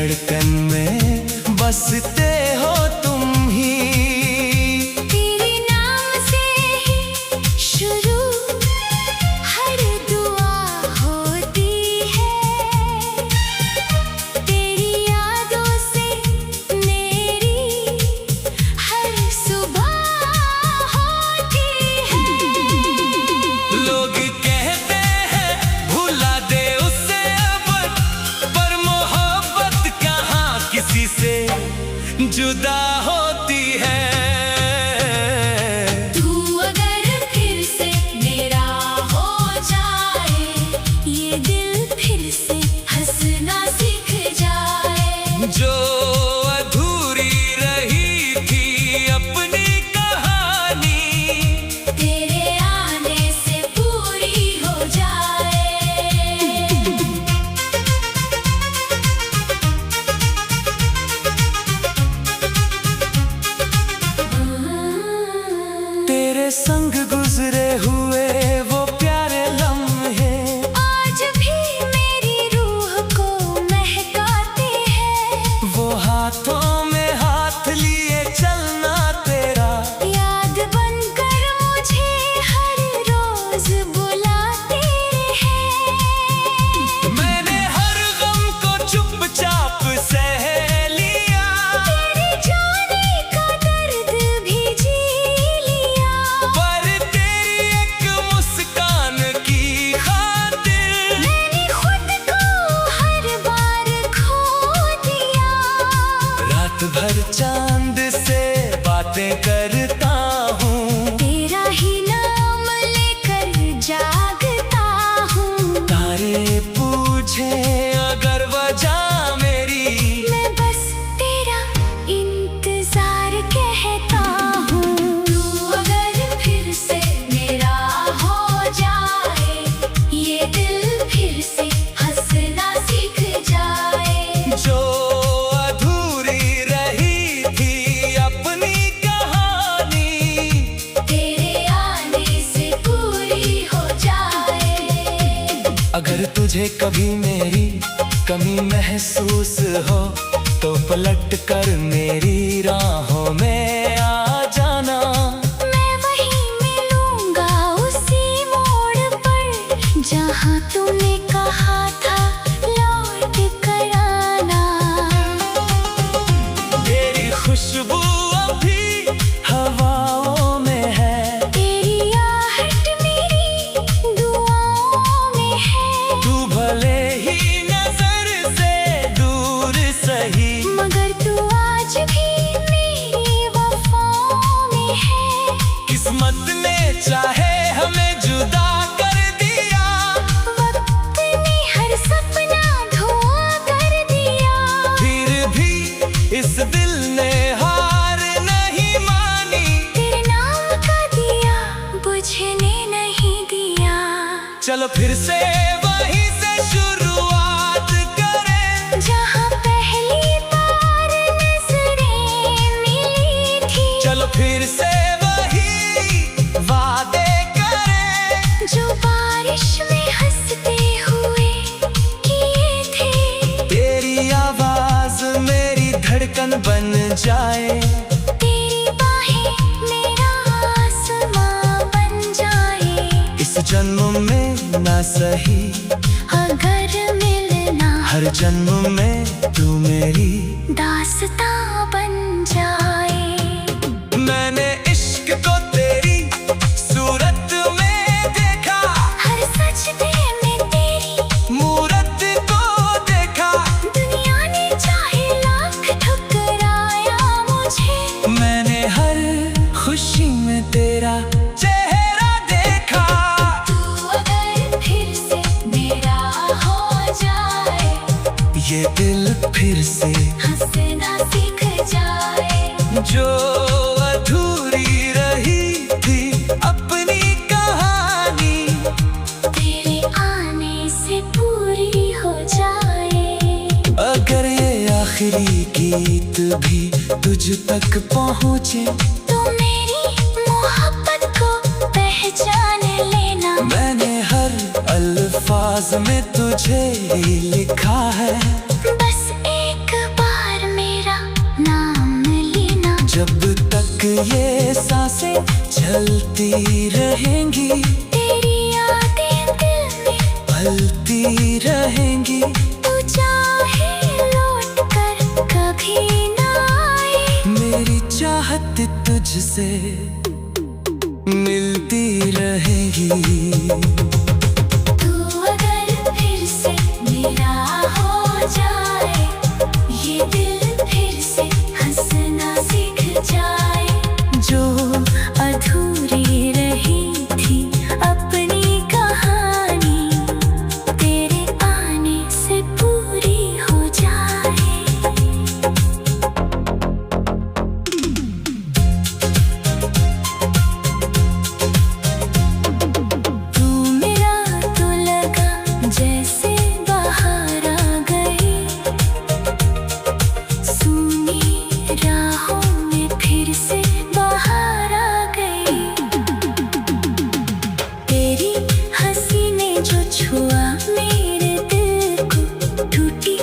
धड़कन में बसते हो तुम ही। तेरे नाम से ही शुरू हर दुआ होती है। तेरी यादों से मेरी हर सुबह होती है। लोग कहते हैं भुला दे उससे अब, पर मोहब्बत कहाँ किसी से जुदा होती है। तू अगर फिर से मेरा हो जाए, ये दिल फिर से हंसना सीख जाए। जो अधूरी रही थी अपनी कहानी, तेरे आने से पूरी हो जाए। तेरे संग गुजरे हुए वो प्यारे लम्हे आज भी मेरी रूह को महकाते हैं। वो हाथों में हाथ लिए चलना तेरा, याद बनकर मुझे हर रोज बुलाते हैं। मैंने हर गम को चुपचाप सह लिया, तेरे जाने का दर्द भी जी लिया। पर तेरी एक मुस्कान की खातिर मैंने खुद को हर बार खो दिया। रात भर चांद से बातें करता हूँ, तेरा ही नाम लेकर जागता हूँ। तारे पूछे अगर वजह मेरी, मैं बस तेरा इंतजार कहता हूँ। तू अगर फिर से मेरा हो जाए, ये दिल फिर से हंसना सीख जाए। जो अधूरी रही थी अपनी कहानी, तेरे आने से पूरी हो जाए। अगर तुझे कभी मेरी कमी महसूस हो, तो पलट कर मेरी राहों में आ जाना। मैं वहीं मिलूंगा उसी मोड़ पर, जहाँ तूने कहा था लौट कर आना। तेरी खुशबू अभी हवाओं में है, तेरी आहट मेरी दुआओं में है। तू भले ही नजर से दूर सही, मगर तू आज भी मेरी वफाओं में है। किस्मत ने चाहे हमें जुदा कर दिया, वक्त ने हर सपना धुआं कर दिया। फिर भी इस दिल ने हार नहीं मानी। तेरे नाम का दिया बुझने नहीं दिया। चलो फिर से वहीं से शुरुआत करें, जहाँ पहली बार नजरें मिली थी। चलो फिर से वही वादे करें, जो बारिश में हंसते हुए किए थे। तेरी आवाज मेरी धड़कन बन जाए, तेरी बाहें मेरा आसमां बन जाए। इस जन्म में ना सही अगर मिलना हर जन्म में तू मेरी दास्तां बन जाए। मैंने इश्क को तेरी सूरत में देखा, हर सजदे में तेरी मूरत को देखा। दुनिया ने चाहे लाख ठुकराया मुझे। मैंने हर खुशी में तेरा चेहरा देखा। तू अगर फिर से मेरा हो जाए, ये दिल फिर से हंसना सीख जाए। जो अधूरी रही थी अपनी कहानी, तेरे आने से पूरी हो जाए। अगर ये आखिरी गीत भी तुझ तक पहुँचे, तो मेरी मोहब्बत को पहचान लेना। मैंने हर अल्फाज में तुझे ही लिखा है। बस एक जब तक ये सांसें चलती रहेंगी, तेरी यादें दिल में पलती रहेंगी। तू चाहे लौट कर कभी ना आए, मेरी चाहत तुझसे मिलती रहेगी। तू अगर फिर से मेरा हो जाए, ये दिल फिर से हंसना सीख जाए। जो अधूरी रही थी अपनी कहानी, तेरे आने से पूरी हो जाए। तू मेरा तो लगा जैसे बाहर आ गई, सुनी राहों में फिर से बाहर आ गई। तेरी हंसी ने जो छुआ मेरे दिल को, टूटी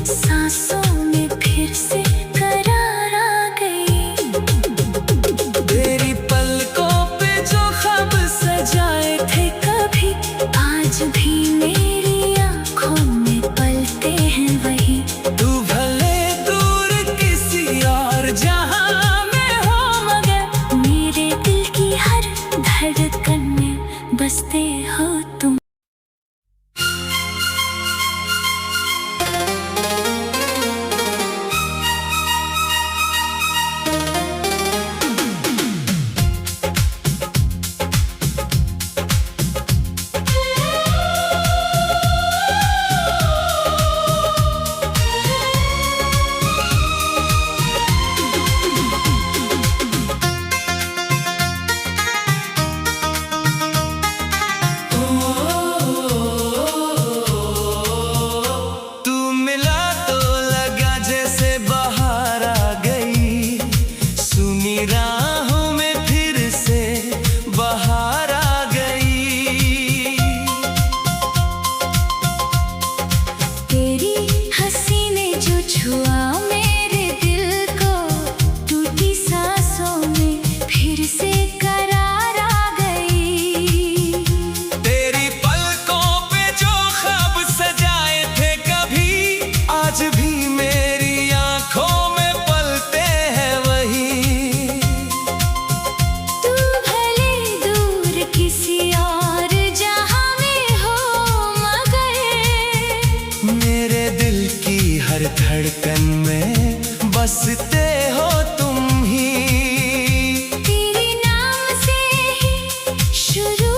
सांसों में फिर से करार आ गई। तेरी पलकों पे जो ख्वाब सजाए थे कभी, आज भी मेरी आँखों में पलते हैं वही। तू भले दूर किसी और जहां में हो, मगर मेरे दिल की हर धड़कन में बसते हो तुम। तू मिला तो लगा जैसे बाहर आ गई, सुनी राहों में फिर से बाहर आ गई। तेरी हंसी ने जो छुआ मेरे दिल को, टूटी सांसों में फिर से करार आ गई। तेरी पलकों पे जो ख्वाब सजाए थे कभी, आज भी मेरी आंखों में पलते हैं वही। तू भले दूर किसी और जहां में हो, मगर मेरे दिल की हर धड़कन में बसते हो तुम ही। तेरे नाम से ही शुरू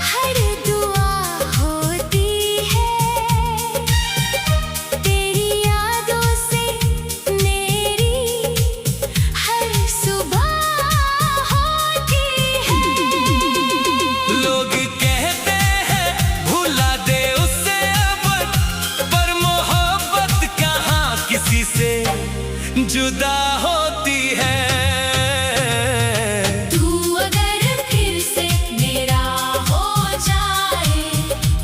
हर दुआ होती है। तेरी यादों से मेरी हर सुबह होती है। लोग कहते हैं भुला दे उससे अब, पर मोहब्बत कहाँ किसी से जुदा होती है। तू अगर फिर से मेरा हो जाए,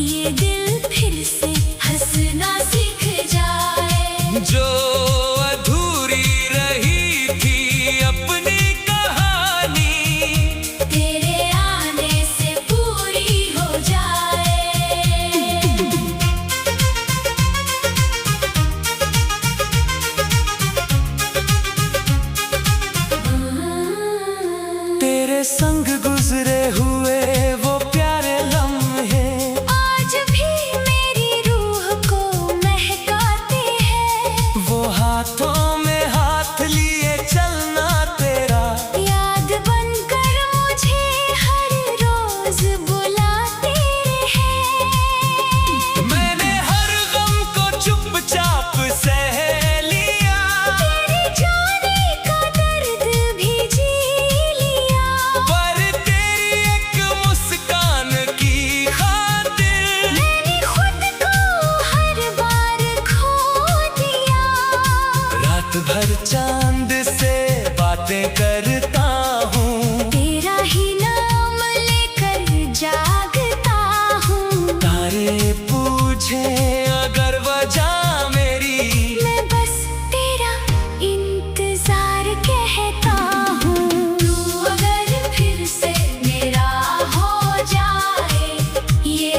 ये दिल फिर से हंसना सीख जाए। जो अधूरी रही थी अपनी कहानी, तेरे आने से पूरी हो जाए। तेरे संग गुजरे हुए वो प्यारे लम्हे, आज भी मेरी रूह को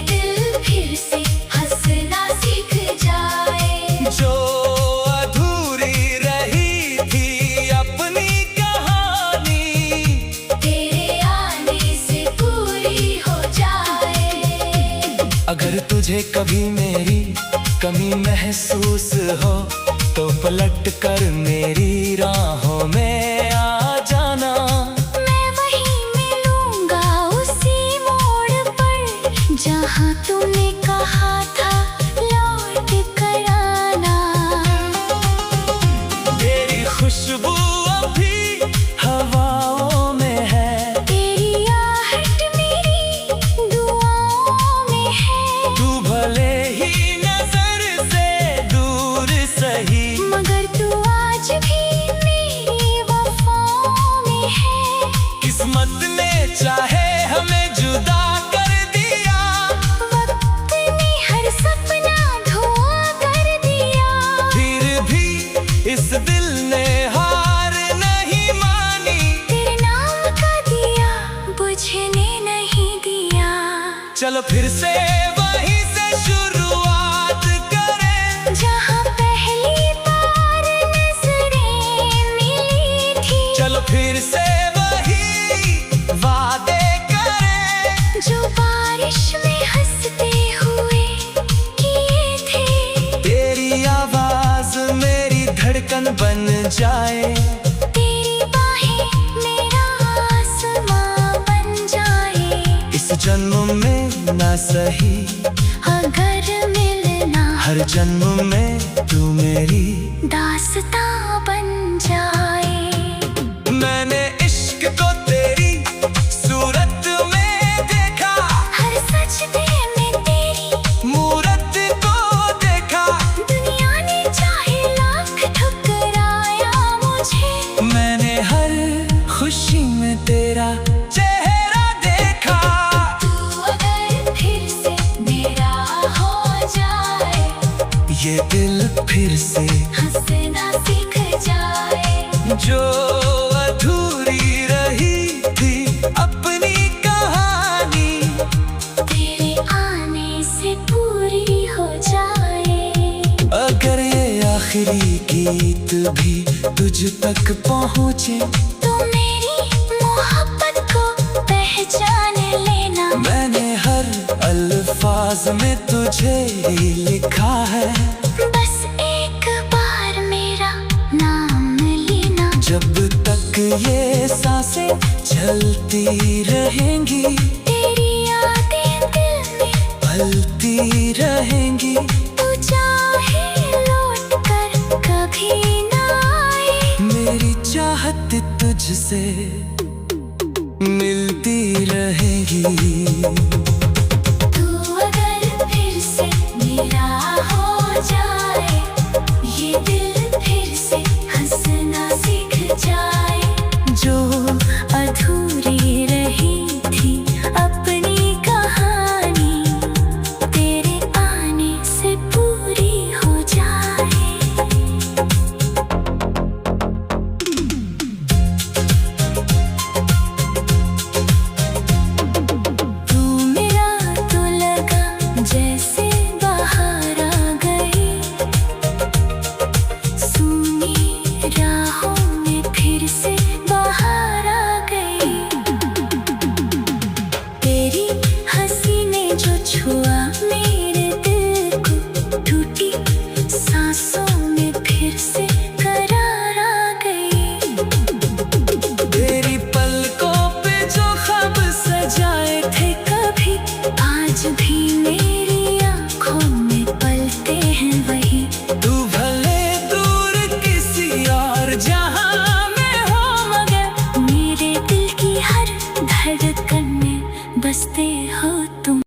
दिल फिर से हंसना सीख जाए। जो अधूरी रही थी अपनी कहानी, तेरे आने से पूरी हो जाए। अगर तुझे कभी मेरी कमी महसूस हो तो पलट कर मेरी राहों में आ जाना। मैं वहीं मिलूंगा उसी मोड़ पर जहाँ तूने कहा था लौट कर आना। तेरी खुशबू अभी हवाओं में है, तेरी आहट मेरी दुआओं में है। तू भले ही नजर से दूर सही, मगर तू आज भी मेरी वफाओं में है। किस्मत ने चाहे हमें जुदा कर दिया, वक्त ने हर सपना धुआं कर दिया। फिर भी इस दिल ने हार नहीं मानी। तेरे नाम का दिया बुझने नहीं दिया। चलो फिर से वहीं से शुरुआत करें, जहाँ पहली बार नजरें मिली थी। चलो फिर से वही वादे करें, जो बारिश में हंसते हुए किए थे। तेरी आवाज मेरी धड़कन बन जाए, तेरी बाहें मेरा आसमां बन जाए। इस जन्म में ना सही अगर मिलना हर जन्म में तू मेरी। दास्तां बन जाए। मैंने इश्क को तेरी सूरत में देखा, हर सजदे में तेरी मूरत को देखा। दुनिया ने चाहे लाख ठुकराया मुझे। मैंने हर खुशी में तेरा चेहरा देखा। तू अगर फिर से मेरा हो जाए, ये दिल फिर से हंसना सीख जाए। जो अधूरी रही थी अपनी कहानी, तेरे आने से पूरी हो जाए। अगर ये आखिरी गीत भी तुझ तक पहुँचे, तू मेरी मोहब्बत को पहचान लेना। मैंने हर अल्फाज में तुझे ही लिखा है। बस एक बार मेरा नाम लेना। जब तक ये सांसें चलती रहेंगी, तेरी यादें दिल में पलती रहेंगी। तू चाहे लौट कर कभी ना आए। मेरी चाहत तुझसे मिलती रहेगी। तू अगर फिर से मेरा हो जाए, ये दिल फिर से हंसना सीख जाए। जो अधूरी रही थी अपनी कहानी, तेरे आने से पूरी हो जाए। तू मेरा तो लगा जैसे बाहर आ गई। सूनी राहों में फिर से बाहर आ गई। तेरी हंसी ने जो छुआ मेरे दिल को, टूटी सांसों में फिर से करार आ गई। तेरी पलकों पे जो ख्वाब सजाए थे कभी आज भी मेरी आंखों में पलते हैं वही। तू भले दूर किसी और जहां में हो, मगर मेरे दिल की हर धड़कन में बसते हो तुम।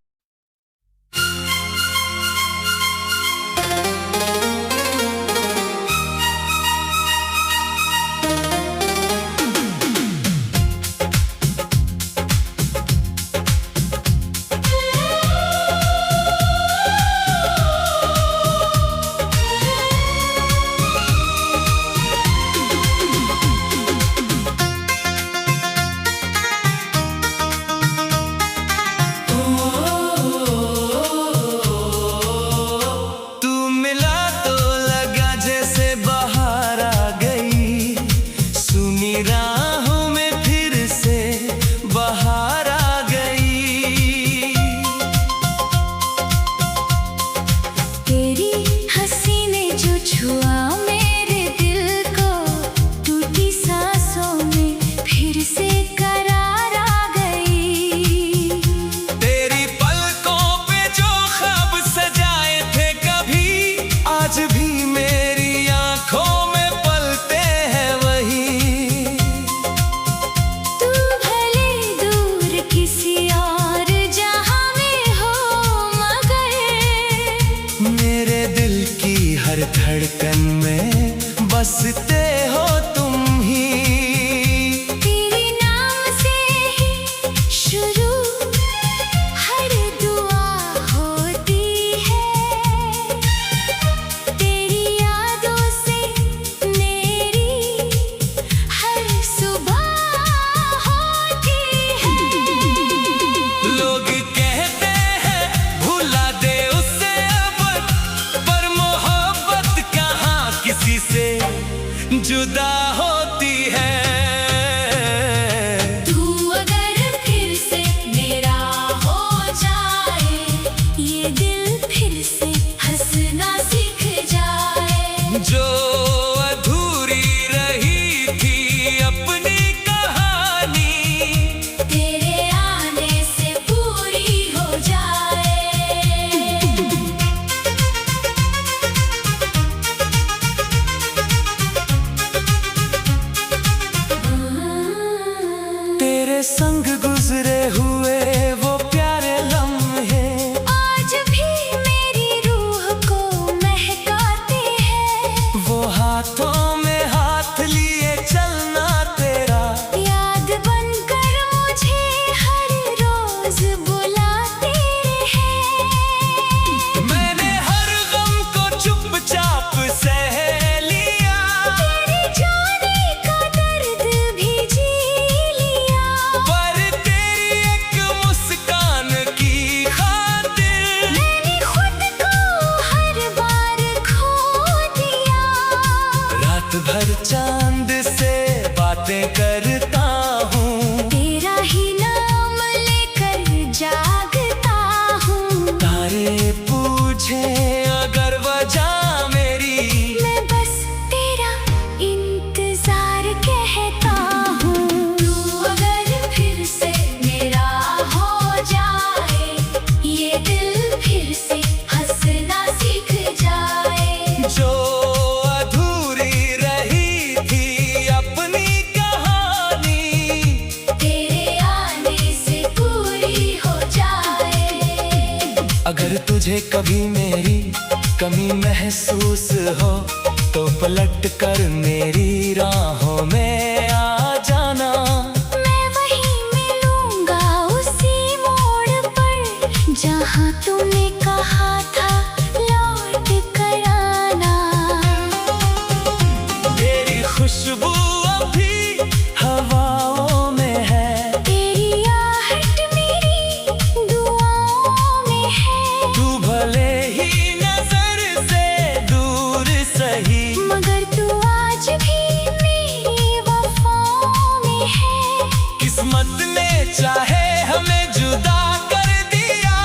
हर धड़कन में बसते हो तुम ही। तेरे नाम से ही शुरू हर दुआ होती है। तेरी यादों से मेरी हर सुबह होती है। लोग कहते हैं भुला दे उसे अब, पर मोहब्बत कहाँ किसी से जुदा होती है। तू अगर फिर से मेरा हो जाए, ये दिल फिर से हंसना सीख जाए। जो अधूरी रही थी अपनी कहानी, तेरे आने से पूरी हो जाए। तेरे संग गुजरे हुए वो प्यारे लम्हे आज भी मेरी रूह को महकाते हैं। वो हाथों में हाथ लिए चलना तेरा, याद बनकर मुझे हर रोज बुलाते हैं। मैंने हर गम को चुपचाप सह लिया, तेरे जाने का दर्द भी जी लिया। पर तेरी एक मुस्कान की खातिर मैंने खुद को हर बार खो दिया। रात भर चांद से बातें करता हूँ, तेरा ही नाम लेकर जागता हूँ। तारे पूछे अगर वजह मेरी, मैं बस तेरा इंतजार कहता हूँ। तू अगर फिर से मेरा हो जाए, ये दिल फिर से हंसना सीख जाए। जो अधूरी रही थी अपनी कहानी, तेरे आने से पूरी हो जाए। अगर तुझे कभी मेरी कमी महसूस हो, तो पलट कर मेरी राहों में आ जाना। मैं वहीं मिलूंगा उसी मोड़ पर, जहाँ तूने कहा था लौट कर आना। तेरी खुशबू अभी हवाओं में है, तेरी आहट मेरी दुआओं में है। तू भले ही नजर से दूर सही, मगर तू आज भी मेरी वफाओं में है। किस्मत ने चाहे हमें जुदा कर दिया,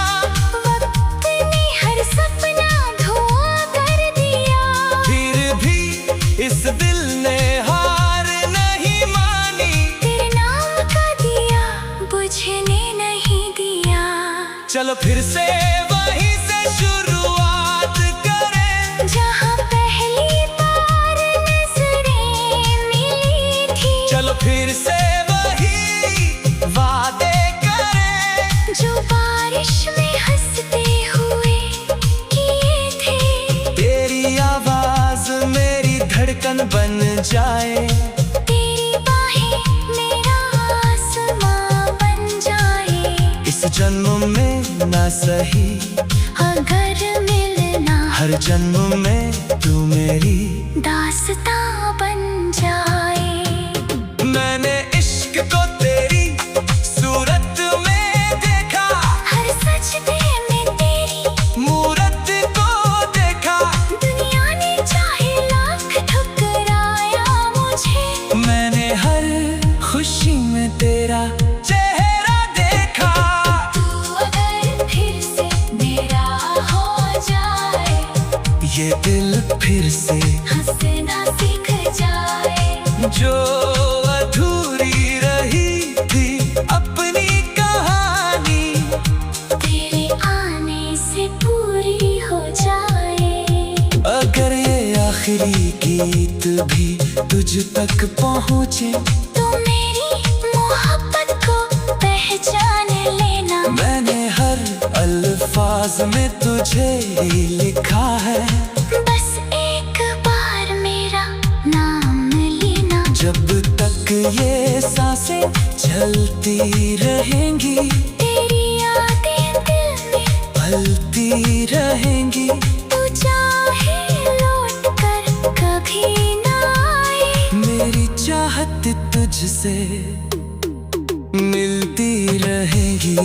वक्त ने हर सपना धुआं कर दिया। फिर भी इस दिल ने हार नहीं मानी। तेरे नाम का दिया बुझने नहीं दिया। चलो फिर से वहीं से शुरुआत करें, जहाँ पहली बार नजरें मिली थी। चलो फिर से वही वादे करें, जो बारिश में हंसते हुए किए थे। तेरी आवाज मेरी धड़कन बन जाए, तेरी बाहें मेरा आसमां बन जाए। इस जन्म में ना सही अगर मिलना हर जन्म में तू मेरी दास्तां बन जाए। मैंने इश्क को तेरी सूरत में देखा, हर सजदे में तेरी मूरत को देखा। दुनिया ने चाहे लाख ठुकराया मुझे। मैंने हर खुशी में तेरा चेहरा देखा। तू अगर फिर से मेरा हो जाए, ये दिल फिर से हंसना सीख जाए। जो अधूरी रही थी अपनी कहानी, तेरे आने से पूरी हो जाए। अगर ये आखिरी गीत भी तुझ तक पहुँचे, तो मेरी मोहब्बत को पहचान लेना। मैंने हर अल्फाज में तुझे ही लिखा है। बस एक ये सांसें चलती रहेंगी, तेरी यादें दिल में पलती रहेंगी। तू चाहे लौट कर कभी ना आए, मेरी चाहत तुझसे मिलती रहेगी।